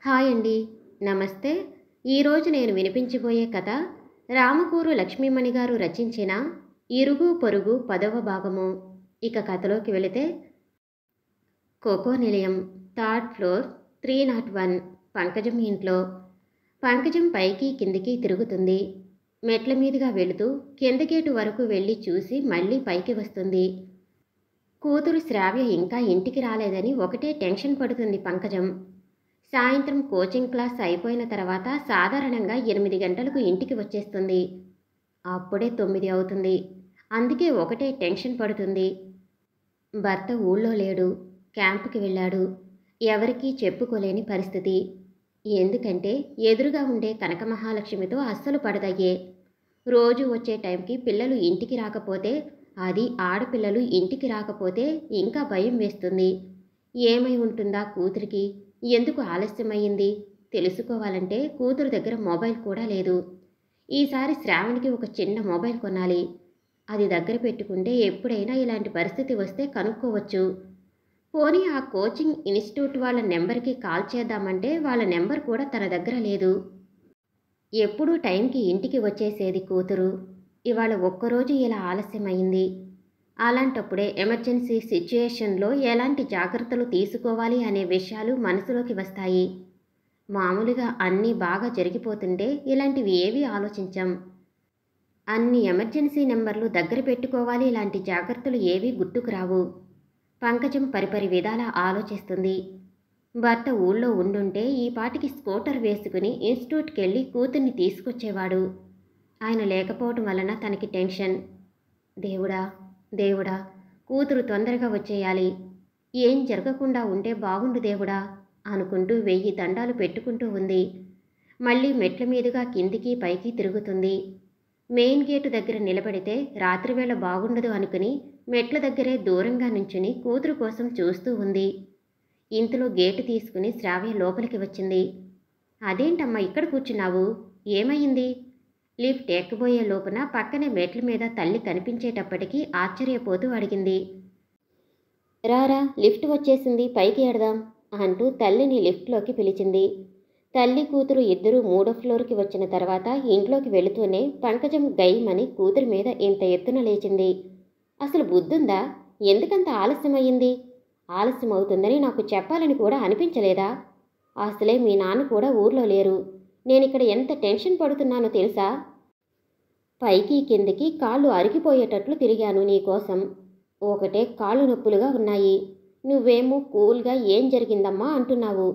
Hi అండి. నమస్తే. ఈరోజు నేను వినిపించబోయే కథ రామకూరు లక్ష్మీమణి గారు రచించిన ఇరుగు పొరుగు 10వ భాగము. ఇక కథలోకి వెళితే, కోకో నిలయం, థర్డ్ ఫ్లోర్, 301. పంకజం ఇంట్లో. పంకజం పైకి కిందికి తిరుగుతుంది. మెట్ల మీదుగా వెళుతూ కింద గేటు వరకు వెళ్ళి చూసి మళ్ళీ పైకి వస్తుంది. కూతురు శ్రావ్య ఇంకా ఇంటికి రాలేదని ఒకటే టెన్షన్ పడుతుంది పంకజం. సాయంత్రం కోచింగ్ క్లాస్ అయిపోయిన తర్వాత సాధారణంగా 8 గంటలకు ఇంటికి వచ్చేస్తుంది. అప్పుడే 9 అవుతుంది. అందుకే ఒకటే టెన్షన్ పడుతుంది. భర్త ఊళ్ళో లేడు, క్యాంపుకి వెళ్ళాడు. ఎవరికీ చెప్పుకోలేని పరిస్థితి. ఎందుకంటే ఎదురుగా ఉండే కనకమహాలక్ష్మితో అస్సలు పడదయ్యే. రోజు వచ్చే టైంకి పిల్లలు ఇంటికి రాకపోతే, అది ఆడపిల్లలు ఇంటికి రాకపోతే ఇంకా భయం వేస్తుంది. ఏమై ఉంటుందా కూతురికి? ఎందుకు ఆలస్యమయ్యింది తెలుసుకోవాలంటే కూతురు దగ్గర మొబైల్ కూడా లేదు. ఈసారి శ్రావణికి ఒక చిన్న మొబైల్ కొనాలి. అది దగ్గర పెట్టుకుంటే ఎప్పుడైనా ఇలాంటి పరిస్థితి వస్తే కనుక్కోవచ్చు. పోనీ ఆ కోచింగ్ ఇన్స్టిట్యూట్ వాళ్ళ నెంబర్కి కాల్ చేద్దామంటే వాళ్ళ నెంబర్ కూడా తన దగ్గర లేదు. ఎప్పుడూ టైంకి ఇంటికి వచ్చేసేది కూతురు. ఇవాళ ఒక్కరోజు ఇలా ఆలస్యమైంది. అలాంటప్పుడే ఎమర్జెన్సీ సిచ్యుయేషన్లో ఎలాంటి జాగ్రత్తలు తీసుకోవాలి అనే విషయాలు మనసులోకి వస్తాయి. మామూలుగా అన్నీ బాగా జరిగిపోతుంటే ఇలాంటివి ఏవీ ఆలోచించం. అన్ని ఎమర్జెన్సీ నెంబర్లు దగ్గర పెట్టుకోవాలి, ఇలాంటి జాగ్రత్తలు ఏవీ గుర్తుకు రావు. పంకజం పరిపరి విధాలా ఆలోచిస్తుంది. భర్త ఊళ్ళో ఉండుంటే ఈ పాటికి స్కూటర్ వేసుకుని ఇన్స్టిట్యూట్కి వెళ్ళి కూతుర్ని తీసుకొచ్చేవాడు. ఆయన లేకపోవటం వలన తనకి టెన్షన్. దేవుడా దేవుడా, కూతురు తొందరగా వచ్చేయాలి. ఏం జరగకుండా ఉంటే బాగుండు దేవుడా అనుకుంటూ 1000 దండాలు పెట్టుకుంటూ ఉంది. మళ్ళీ మెట్ల మీదుగా కిందికి పైకి తిరుగుతుంది. మెయిన్ గేటు దగ్గర నిలబడితే రాత్రివేళ బాగుండదు అనుకుని మెట్ల దగ్గరే దూరంగా నుంచుని కూతురు కోసం చూస్తూ ఉంది. ఇంతలో గేటు తీసుకుని శ్రావ్య లోపలికి వచ్చింది. అదేంటమ్మా ఇక్కడ కూర్చున్నావు? ఏమయ్యింది? లిఫ్ట్ ఎక్కబోయే లోపున పక్కనే మెట్ల మీద తల్లి కనిపించేటప్పటికీ ఆశ్చర్యపోతూ అడిగింది. రారా, లిఫ్ట్ వచ్చేసింది, పైకి ఎడదాం అంటూ తల్లిని లిఫ్ట్లోకి పిలిచింది. తల్లి కూతురు ఇద్దరూ 3వ ఫ్లోర్కి వచ్చిన తర్వాత ఇంట్లోకి వెళుతూనే పంకజం గైమని కూతురి మీద ఇంత ఎత్తున లేచింది. అసలు బుద్ధుందా? ఎందుకంత ఆలస్యమయ్యింది? ఆలస్యం అవుతుందని నాకు చెప్పాలని కూడా అనిపించలేదా? అసలే మీ నాన్న కూడా ఊర్లో లేరు. నేనిక్కడ ఎంత టెన్షన్ పడుతున్నానో తెలుసా? పైకి కిందికి కాళ్ళు అరిగిపోయేటట్లు తిరిగాను నీకోసం. ఒకటే కాళ్ళు నొప్పులుగా ఉన్నాయి. నువ్వేమో కూల్గా ఏం జరిగిందమ్మా అంటున్నావు.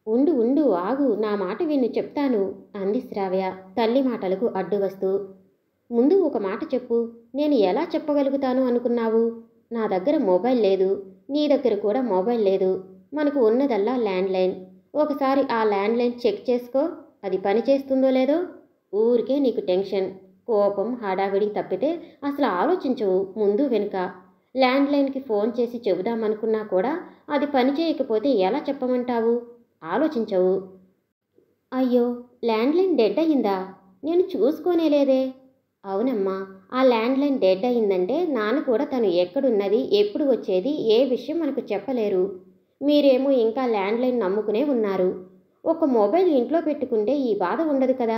ఉండు ఉండు, ఆగు, నా మాట విన్ను చెప్తాను అంది శ్రావ్య తల్లి మాటలకు అడ్డు వస్తూ. ముందు ఒక మాట చెప్పు. నేను ఎలా చెప్పగలుగుతాను అనుకున్నావు? నా దగ్గర మొబైల్ లేదు, నీ దగ్గర కూడా మొబైల్ లేదు. మనకు ఉన్నదల్లా ల్యాండ్లైన్. ఒకసారి ఆ ల్యాండ్లైన్ చెక్ చేసుకో, అది పనిచేస్తుందో లేదో. ఊరికే నీకు టెన్షన్, కోపం, హడావిడి తప్పితే అసలు ఆలోచించవు ముందు వెనుక. ల్యాండ్లైన్కి ఫోన్ చేసి చెబుదామనుకున్నా కూడా అది పని చేయకపోతే ఎలా చెప్పమంటావు? ఆలోచించవు. అయ్యో, ల్యాండ్లైన్ డెడ్ అయ్యిందా? నేను చూసుకోనేలేదే. అవునమ్మా, ఆ ల్యాండ్లైన్ డెడ్ అయ్యిందంటే నాన్న కూడా తను ఎక్కడున్నది, ఎప్పుడు వచ్చేది, ఏ విషయం మనకు చెప్పలేరు. మీరేమో ఇంకా ల్యాండ్లైన్ నమ్ముకునే ఉన్నారు. ఒక మొబైల్ ఇంట్లో పెట్టుకుంటే ఈ బాధ ఉండదు కదా.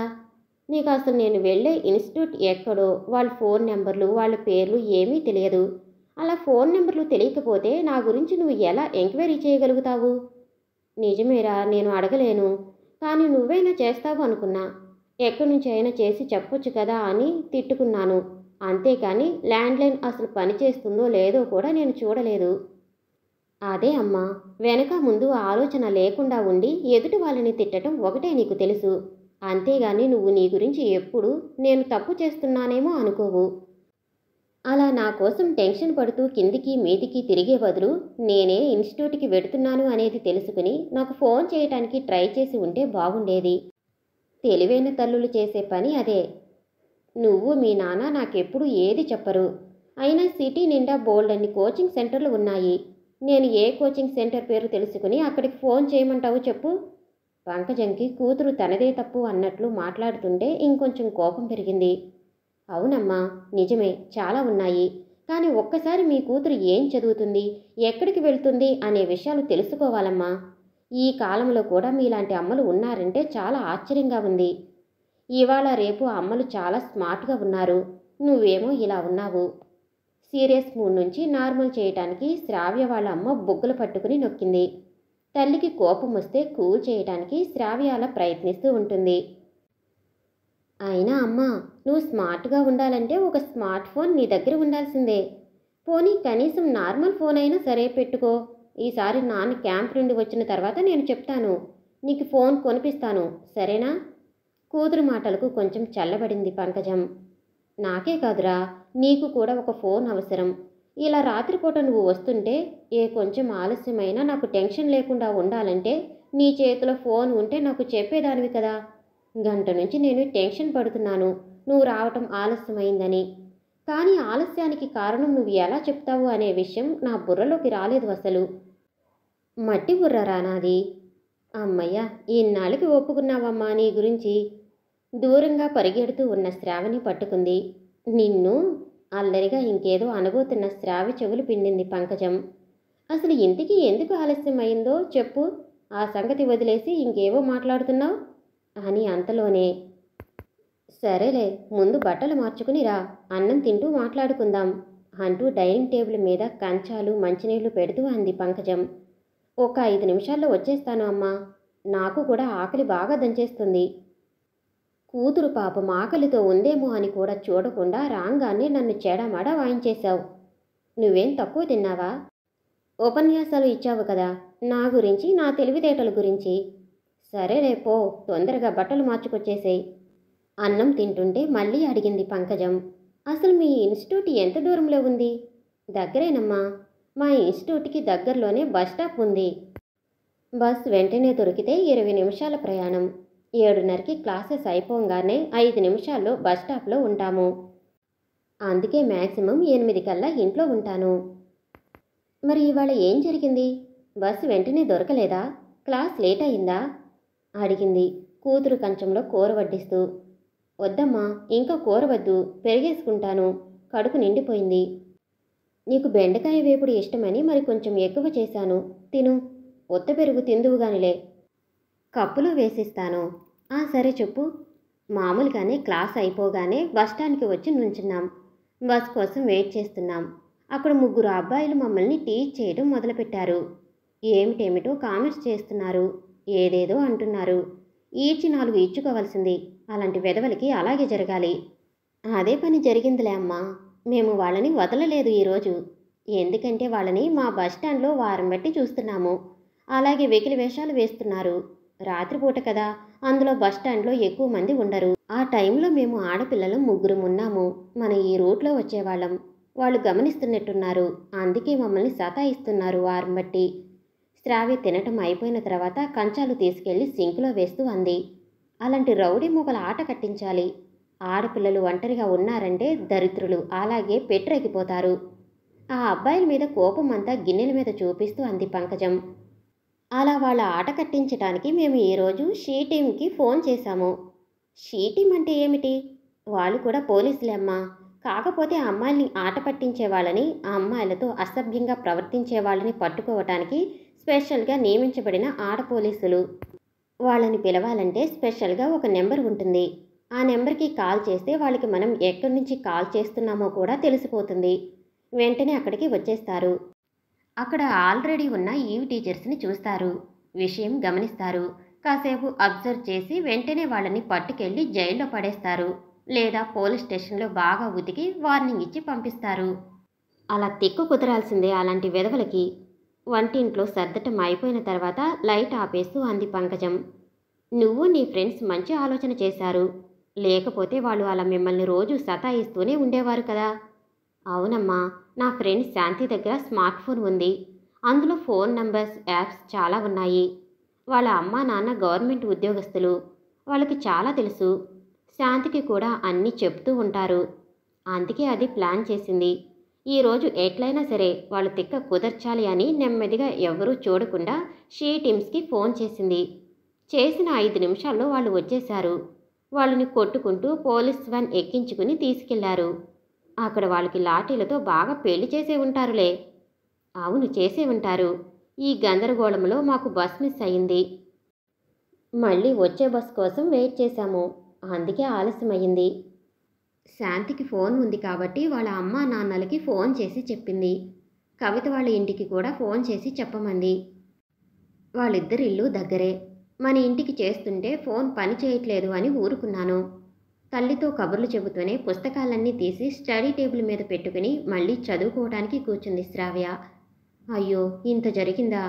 నీకు అసలు నేను వెళ్ళే ఇన్స్టిట్యూట్ ఎక్కడో, వాళ్ళ ఫోన్ నెంబర్లు, వాళ్ళ పేర్లు ఏమీ తెలియదు. అలా ఫోన్ నెంబర్లు తెలియకపోతే నా గురించి నువ్వు ఎలా ఎంక్వైరీ చేయగలుగుతావు? నిజమేరా, నేను అడగలేను. కానీ నువ్వైనా చేస్తావు అనుకున్నా. ఎక్కడి నుంచి అయినా చేసి చెప్పొచ్చు కదా అని తిట్టుకున్నాను. అంతేకాని ల్యాండ్లైన్ అసలు పనిచేస్తుందో లేదో కూడా నేను చూడలేదు. అదే అమ్మా, వెనక ముందు ఆలోచన లేకుండా ఉండి ఎదుటి వాళ్ళని తిట్టడం ఒకటే నీకు తెలుసు. అంతేగాని నువ్వు నీ గురించి ఎప్పుడు నేను తప్పు చేస్తున్నానేమో అనుకోవు. అలా నా కోసం టెన్షన్ పడుతూ కిందికి మీదికి తిరిగే బదులు నేనే ఇన్స్టిట్యూట్కి వెడుతున్నాను అనేది తెలుసుకుని నాకు ఫోన్ చేయటానికి ట్రై చేసి ఉంటే బాగుండేది. తెలివైన తల్లులు చేసే పని అదే. నువ్వు మీ నాన్న నాకెప్పుడు ఏది చెప్పరు. అయినా సిటీ నిండా బోల్డన్ని కోచింగ్ సెంటర్లు ఉన్నాయి. నేను ఏ కోచింగ్ సెంటర్ పేరు తెలుసుకుని అక్కడికి ఫోన్ చేయమంటావు చెప్పు? పంకజంకి కూతురు తనదే తప్పు అన్నట్లు మాట్లాడుతుంటే ఇంకొంచెం కోపం పెరిగింది. అవునమ్మా, నిజమే, చాలా ఉన్నాయి. కానీ ఒక్కసారి మీ కూతురు ఏం చదువుతుంది, ఎక్కడికి వెళ్తుంది అనే విషయాలు తెలుసుకోవాలమ్మా. ఈ కాలంలో కూడా మీలాంటి అమ్మలు ఉన్నారంటే చాలా ఆశ్చర్యంగా ఉంది. ఇవాళ రేపు అమ్మలు చాలా స్మార్ట్గా ఉన్నారు. నువ్వేమో ఇలా ఉన్నావు. సీరియస్ మూడ్ నుంచి నార్మల్ చేయటానికి శ్రావ్య వాళ్ళ అమ్మ బొగ్గులు పట్టుకుని నొక్కింది. తల్లికి కోపం వస్తే కూల్ చేయటానికి శ్రావ్య అలా ప్రయత్నిస్తూ ఉంటుంది. అయినా అమ్మా, నువ్వు స్మార్ట్గా ఉండాలంటే ఒక స్మార్ట్ ఫోన్ నీ దగ్గర ఉండాల్సిందే. పోనీ కనీసం నార్మల్ ఫోన్ అయినా సరే పెట్టుకో. ఈసారి నాన్న క్యాంప్ నుండి వచ్చిన తర్వాత నేను చెప్తాను, నీకు ఫోన్ కొనిపిస్తాను, సరేనా? కూతురు మాటలకు కొంచెం చల్లబడింది పంకజం. నాకే కాదురా, నీకు కూడా ఒక ఫోన్ అవసరం. ఇలా రాత్రిపూట నువ్వు వస్తుంటే కొంచెం ఆలస్యమైనా నాకు టెన్షన్ లేకుండా ఉండాలంటే నీ చేతిలో ఫోన్ ఉంటే నాకు చెప్పేదానివి కదా. గంట నుంచి నేను టెన్షన్ పడుతున్నాను నువ్వు రావటం ఆలస్యమైందని. కానీ ఆలస్యానికి కారణం నువ్వు ఎలా చెప్తావు అనే విషయం నా బుర్రలోకి రాలేదు అసలు. మట్టి బుర్రరా నాది. అమ్మయ్య, ఇన్నాళ్ళకి ఒప్పుకున్నావమ్మా నీ గురించి. దూరంగా పరిగెడుతూ ఉన్న శ్రావణి పట్టుకుంది. నిన్ను అల్లరిగా ఇంకేదో అనబోతున్న శ్రావ్య చెవులు పిండింది పంకజం. అసలు ఇంటికి ఎందుకు ఆలస్యం అయిందో చెప్పు, ఆ సంగతి వదిలేసి ఇంకేవో మాట్లాడుతున్నావు అని అంతలోనే, సరేలే ముందు బట్టలు మార్చుకుని రా, అన్నం తింటూ మాట్లాడుకుందాం అంటూ డైనింగ్ టేబుల్ మీద కంచాలు మంచినీళ్లు పెడుతూ అంది పంకజం. ఒక 5 నిమిషాల్లో వచ్చేస్తాను అమ్మా, నాకు కూడా ఆకలి బాగా దంచేస్తుంది. కూతురు పాపం ఆకలితో ఉందేమో అని కూడా చూడకుండా రాంగానే నన్ను చెడమడ వాయించేశావు. నువ్వేం తక్కువ తిన్నావా? ఉపన్యాసాలు ఇచ్చావు కదా నా గురించి, నా తెలివితేటల గురించి. సరే రేపో తొందరగా బట్టలు మార్చుకొచ్చేసేయ్. అన్నం తింటుంటే మళ్ళీ అడిగింది పంకజం. అసలు మీ ఇన్స్టిట్యూట్ ఎంత దూరంలో ఉంది? దగ్గరేనమ్మా, మా ఇన్స్టిట్యూట్కి దగ్గరలోనే బస్ స్టాప్ ఉంది. బస్ వెంటనే దొరికితే 20 నిమిషాల ప్రయాణం. 7:30కి క్లాసెస్ అయిపోగానే 5 నిమిషాల్లో బస్ స్టాప్లో ఉంటాము. అందుకే మ్యాక్సిమం 8 కల్లా ఇంట్లో ఉంటాను. మరి ఇవాళ ఏం జరిగింది? బస్సు వెంటనే దొరకలేదా? క్లాస్ లేట్ అయిందా? అడిగింది కూతురు కంచంలో కూర వడ్డిస్తూ. వద్దమ్మా, ఇంకా కూర వద్దు, పెరిగేసుకుంటాను, కడుపు నిండిపోయింది. నీకు బెండకాయ వేపుడు ఇష్టమని మరి కొంచెం ఎక్కువ చేశాను, తిను. ఒత్త పెరుగు తిందువుగానిలే, కప్పులో వేసిస్తాను. సరే చెప్పు. మామూలుగానే క్లాస్ అయిపోగానే బస్టాండ్కి వచ్చి నుంచున్నాం. బస్ కోసం వెయిట్ చేస్తున్నాం. అక్కడ 3 అబ్బాయిలు మమ్మల్ని టీచ్ చేయడం మొదలుపెట్టారు. ఏమిటేమిటో కామెంట్స్ చేస్తున్నారు, ఏదేదో అంటున్నారు. ఈడ్చి 4 ఇచ్చుకోవాల్సింది. అలాంటి వెధవలకి అలాగే జరగాలి. అదే పని జరిగిందిలే అమ్మా. మేము వాళ్ళని వదలలేదు ఈరోజు. ఎందుకంటే వాళ్ళని మా బస్టాండ్లో వారం బట్టి చూస్తున్నాము. అలాగే వెకిలి వేషాలు వేస్తున్నారు. రాత్రిపూట కదా, అందులో బస్టాండ్లో ఎక్కువ మంది ఉండరు. ఆ టైంలో మేము ఆడపిల్లలు 3 ఉన్నాము. మన ఈ రూట్లో వచ్చేవాళ్ళం. వాళ్ళు గమనిస్తున్నట్టున్నారు. అందుకే మమ్మల్ని సతాయిస్తున్నారు వారం బట్టి. శ్రావ్య తినటం అయిపోయిన తర్వాత కంచాలు తీసుకెళ్లి సింక్లో వేస్తూ అంది. అలాంటి రౌడీ మూగల ఆట కట్టించాలి. ఆడపిల్లలు ఒంటరిగా ఉన్నారంటే దరిద్రులు అలాగే పెట్టరెక్కిపోతారు. ఆ అబ్బాయిల మీద కోపం అంతా గిన్నెల మీద చూపిస్తూ అంది పంకజం. అలా వాళ్ళ ఆట కట్టించటానికి మేము ఈరోజు షీ టీంకి ఫోన్ చేశాము. షీ టీం అంటే ఏమిటి? వాళ్ళు కూడా పోలీసులే అమ్మా. కాకపోతే ఆ అమ్మాయిల్ని ఆట పట్టించే వాళ్ళని, ఆ అమ్మాయిలతో అసభ్యంగా ప్రవర్తించే వాళ్ళని పట్టుకోవటానికి స్పెషల్గా నియమించబడిన ఆడ పోలీసులు. వాళ్ళని పిలవాలంటే స్పెషల్గా ఒక నెంబర్ ఉంటుంది. ఆ నెంబర్కి కాల్ చేస్తే వాళ్ళకి మనం ఎక్కడి నుంచి కాల్ చేస్తున్నామో కూడా తెలిసిపోతుంది. వెంటనే అక్కడికి వచ్చేస్తారు. అక్కడ ఆల్రెడీ ఉన్న ఈవ్ టీచర్స్ని చూస్తారు, విషయం గమనిస్తారు. కాసేపు అబ్జర్వ్ చేసి వెంటనే వాళ్ళని పట్టుకెళ్ళి జైల్లో పడేస్తారు. లేదా పోలీస్ స్టేషన్లో బాగా ఉతికి వార్నింగ్ ఇచ్చి పంపిస్తారు. అలా తిక్కు కుదరాల్సిందే అలాంటి వెధవలకి. వంటింట్లో సర్దటం అయిపోయిన తర్వాత లైట్ ఆపేస్తూ అంది పంకజం. నువ్వు నీ ఫ్రెండ్స్ మంచి ఆలోచన చేశారు. లేకపోతే వాళ్ళు అలా మిమ్మల్ని రోజు సతాయిస్తూనే ఉండేవారు కదా. అవునమ్మా, నా ఫ్రెండ్ శాంతి దగ్గర స్మార్ట్ ఫోన్ ఉంది. అందులో ఫోన్ నంబర్స్, యాప్స్ చాలా ఉన్నాయి. వాళ్ళ అమ్మా నాన్న గవర్నమెంట్ ఉద్యోగస్తులు. వాళ్ళకి చాలా తెలుసు. శాంతికి కూడా అన్నీ చెప్తూ ఉంటారు. అందుకే అది ప్లాన్ చేసింది. ఈరోజు ఎట్లయినా సరే వాళ్ళు తిక్క కుదర్చాలి అని నెమ్మదిగా ఎవరూ చూడకుండా షీ టీమ్స్కి ఫోన్ చేసింది. చేసిన 5 నిమిషాల్లో వాళ్ళు వచ్చేశారు. వాళ్ళని కొట్టుకుంటూ పోలీస్ వ్యాన్ ఎక్కించుకుని తీసుకెళ్లారు. అక్కడ వాళ్ళకి లాఠీలతో బాగా పెళ్లి చేసే ఉంటారులే. అవును, చేసే ఉంటారు. ఈ గందరగోళంలో మాకు బస్ మిస్ అయింది. మళ్ళీ వచ్చే బస్ కోసం వెయిట్ చేశాము. అందుకే ఆలస్యమయ్యింది. శాంతికి ఫోన్ ఉంది కాబట్టి వాళ్ళ అమ్మా నాన్నలకి ఫోన్ చేసి చెప్పింది. కవిత వాళ్ళ ఇంటికి కూడా ఫోన్ చేసి చెప్పమంది. వాళ్ళిద్దరి ఇల్లు దగ్గరే. మన ఇంటికి చేస్తుంటే ఫోన్ పని చేయట్లేదు అని ఊరుకున్నాను. తల్లితో కబుర్లు చెబుతూనే పుస్తకాలన్నీ తీసి స్టడీ టేబుల్ మీద పెట్టుకుని మళ్ళీ చదువుకోవడానికి కూర్చుంది శ్రావ్య. అయ్యో, ఇంత జరిగిందా?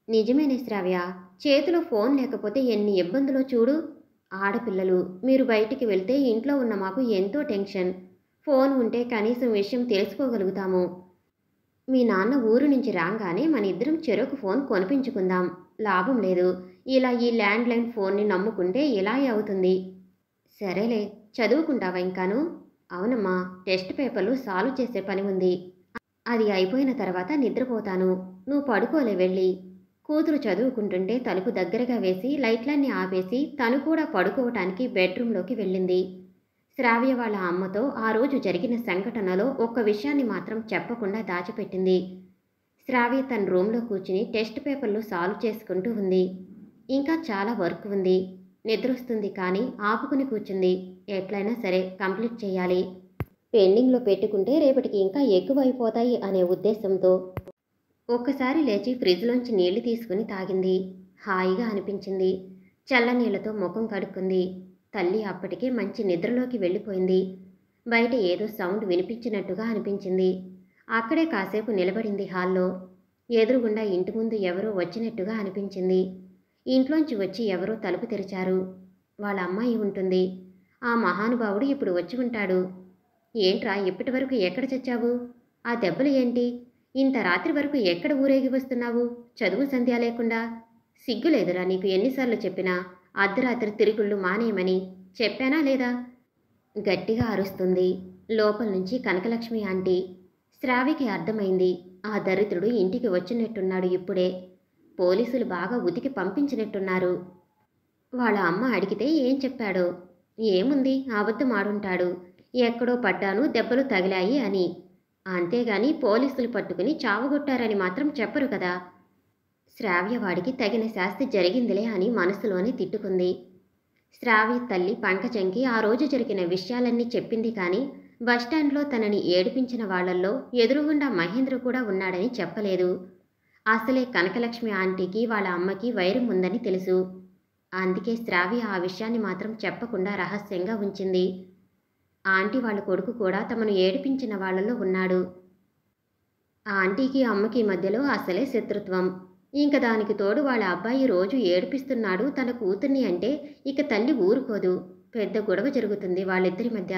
నిజమేనే శ్రావ్య. చేతిలో ఫోన్ లేకపోతే ఎన్ని ఇబ్బందులో చూడు. ఆడపిల్లలు, మీరు బయటికి వెళ్తే ఇంట్లో ఉన్న మాకు ఎంతో టెన్షన్. ఫోన్ ఉంటే కనీసం విషయం తెలుసుకోగలుగుతాము. మీ నాన్న ఊరు నుంచి రాగానే మన ఇద్దరం చెరొక ఫోన్ కొనిపించుకుందాం. లాభం లేదు. ఇలా ఈ ల్యాండ్లైన్ ఫోన్ని నమ్ముకుంటే ఇలాగే అవుతుంది. సరేలే, చదువుకుంటావా ఇంకాను? అవునమ్మా, టెస్ట్ పేపర్లు సాల్వ్ చేసే పని ఉంది. అది అయిపోయిన తర్వాత నిద్రపోతాను. నువ్వు పడుకోలే వెళ్ళి. కూతురు చదువుకుంటుంటే తలుపు దగ్గరగా వేసి లైట్లన్నీ ఆపేసి తను కూడా పడుకోవటానికి బెడ్రూంలోకి వెళ్ళింది. శ్రావ్య వాళ్ళ అమ్మతో ఆ రోజు జరిగిన సంఘటనలో ఒక్క విషయాన్ని మాత్రం చెప్పకుండా దాచిపెట్టింది. శ్రావ్య తన రూమ్లో కూర్చుని టెస్ట్ పేపర్లు సాల్వ్ చేసుకుంటూ ఉంది. ఇంకా చాలా వర్క్ ఉంది. నిద్రొస్తుంది కానీ ఆపుకుని కూర్చుంది. ఎట్లయినా సరే కంప్లీట్ చేయాలి. పెండింగ్లో పెట్టుకుంటే రేపటికి ఇంకా ఎక్కువైపోతాయి అనే ఉద్దేశంతో ఒక్కసారి లేచి ఫ్రిడ్జ్లోంచి నీళ్లు తీసుకుని తాగింది. హాయిగా అనిపించింది. చల్లనీళ్లతో ముఖం కడుక్కుంది. తల్లి అప్పటికే మంచి నిద్రలోకి వెళ్ళిపోయింది. బయట ఏదో సౌండ్ వినిపించినట్టుగా అనిపించింది. అక్కడే కాసేపు నిలబడింది హాల్లో. ఎదురుగుండా ఇంటి ముందు ఎవరో వచ్చినట్టుగా అనిపించింది. ఇంట్లోంచి వచ్చి ఎవరో తలుపు తెరిచారు. వాళ్ళ అమ్మాయి ఉంటుంది. ఆ మహానుభావుడు ఇప్పుడు వచ్చి ఉంటాడు. ఏంట్రా, ఇప్పటి వరకు ఎక్కడ చచ్చావు? ఆ దెబ్బలు ఏంటి? ఇంత రాత్రి వరకు ఎక్కడ ఊరేగి వస్తున్నావు? చదువు సంధ్య లేకుండా. సిగ్గులేదురా నీకు ఎన్నిసార్లు చెప్పినా అర్ధరాత్రి తిరుగుళ్ళు మానేయమని? చెప్పానా లేదా? గట్టిగా అరుస్తుంది లోపల నుంచి కనకలక్ష్మి ఆంటీ. శ్రావ్యకి అర్థమైంది. ఆ దరిద్రుడు ఇంటికి వచ్చినట్టున్నాడు ఇప్పుడే. పోలీసులు బాగా ఉతికి పంపించినట్టున్నారు. వాళ్ళ అమ్మ అడిగితే ఏం చెప్పాడో? ఏముంది, అబద్ధం ఆడుంటాడు. ఎక్కడో పడ్డాను, దెబ్బలు తగిలాయి అని. అంతేగాని పోలీసులు పట్టుకుని చావగొట్టారని మాత్రం చెప్పరు కదా. శ్రావ్య వాడికి తగిన శాస్తి జరిగిందిలే అని మనసులోనే తిట్టుకుంది. శ్రావ్య తల్లి పంకజంకి ఆ రోజు జరిగిన విషయాలన్నీ చెప్పింది కానీ బస్టాండ్లో తనని ఏడిపించిన వాళ్లల్లో ఎదురుగుండా మహేంద్ర కూడా ఉన్నాడని చెప్పలేదు. అసలే కనకలక్ష్మి ఆంటీకి వాళ్ళ అమ్మకి వైరం ఉందని తెలుసు. అందుకే శ్రావ్య ఆ విషయాన్ని మాత్రం చెప్పకుండా రహస్యంగా ఉంచింది. ఆంటీ వాళ్ళ కొడుకు కూడా తమను ఏడిపించిన వాళ్లలో ఉన్నాడు. ఆ ఆంటీకి అమ్మకి మధ్యలో అసలే శత్రుత్వం. ఇంక దానికి తోడు వాళ్ళ అబ్బాయి రోజు ఏడిపిస్తున్నాడు తన కూతుర్ని అంటే ఇక తల్లి ఊరుకోదు. పెద్ద గొడవ జరుగుతుంది వాళ్ళిద్దరి మధ్య.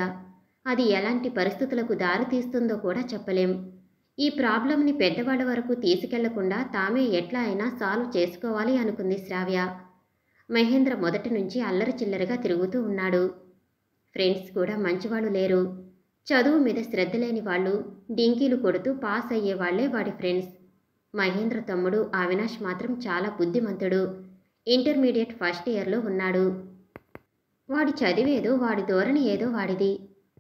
అది ఎలాంటి పరిస్థితులకు దారి తీస్తుందో కూడా చెప్పలేం. ఈ ప్రాబ్లంని పెద్దవాళ్ల వరకు తీసుకెళ్లకుండా తామే ఎట్లా అయినా సాల్వ్ చేసుకోవాలి అనుకుంది శ్రావ్య. మహేంద్ర మొదటి నుంచి అల్లరి చిల్లరగా తిరుగుతూ ఉన్నాడు. ఫ్రెండ్స్ కూడా మంచివాళ్ళు లేరు. చదువు మీద శ్రద్ధ లేని వాళ్ళు, డింకీలు కొడుతూ పాస్ అయ్యేవాళ్లే వాడి ఫ్రెండ్స్. మహేంద్ర తమ్ముడు అవినాష్ మాత్రం చాలా బుద్ధిమంతుడు. ఇంటర్మీడియట్ ఫస్ట్ ఇయర్లో ఉన్నాడు. వాడి చదివేదో, వాడి ధోరణి ఏదో వాడిది.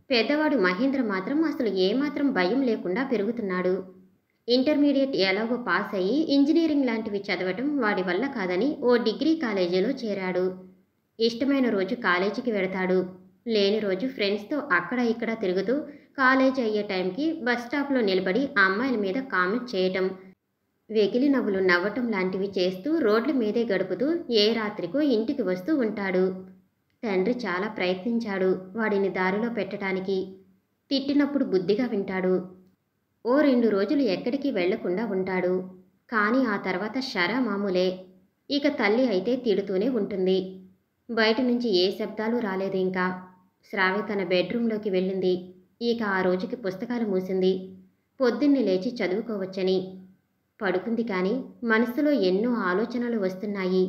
పెద్దవాడు మహేంద్ర మాత్రం అసలు ఏమాత్రం భయం లేకుండా పెరుగుతున్నాడు. ఇంటర్మీడియట్ ఎలాగో పాస్ అయ్యి ఇంజనీరింగ్ లాంటివి చదవటం వాడి వల్ల కాదని ఓ డిగ్రీ కాలేజీలో చేరాడు. ఇష్టమైన రోజు కాలేజీకి వెడతాడు. లేని రోజు ఫ్రెండ్స్తో అక్కడ ఇక్కడ తిరుగుతూ కాలేజ్ అయ్యే టైంకి బస్ స్టాప్లో నిలబడి ఆ అమ్మాయిల మీద కామెంట్ చేయటం, వెకిలి నవ్వులు నవ్వటం లాంటివి చేస్తూ రోడ్ల మీదే గడుపుతూ ఏ రాత్రికో ఇంటికి వస్తూ ఉంటాడు. తండ్రి చాలా ప్రయత్నించాడు వాడిని దారిలో పెట్టడానికి. తిట్టినప్పుడు బుద్ధిగా వింటాడు. ఓ 2 రోజులు ఎక్కడికి వెళ్లకుండా ఉంటాడు. కానీ ఆ తర్వాత షరా మామూలే. ఇక తల్లి అయితే తిడుతూనే ఉంటుంది. బయట నుంచి ఏ శబ్దాలు రాలేదు. ఇంకా శ్రావ్య తన బెడ్రూంలోకి వెళ్ళింది. ఇక ఆ రోజుకి పుస్తకాలు మూసింది. పొద్దున్నే లేచి చదువుకోవచ్చని పడుకుంది. కానీ మనసులో ఎన్నో ఆలోచనలు వస్తున్నాయి.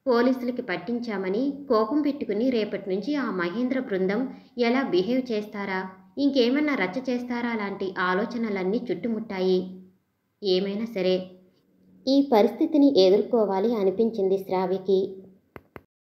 పోలీసులకి పట్టించామని కోపం పెట్టుకుని రేపటి నుంచి ఆ మహేంద్ర బృందం ఎలా బిహేవ్ చేస్తారా, ఇంకేమన్నా రచ్చ చేస్తారా లాంటి ఆలోచనలన్నీ చుట్టుముట్టాయి. ఏమైనా సరే ఈ పరిస్థితిని ఎదుర్కోవాలి అనిపించింది శ్రావ్యకి.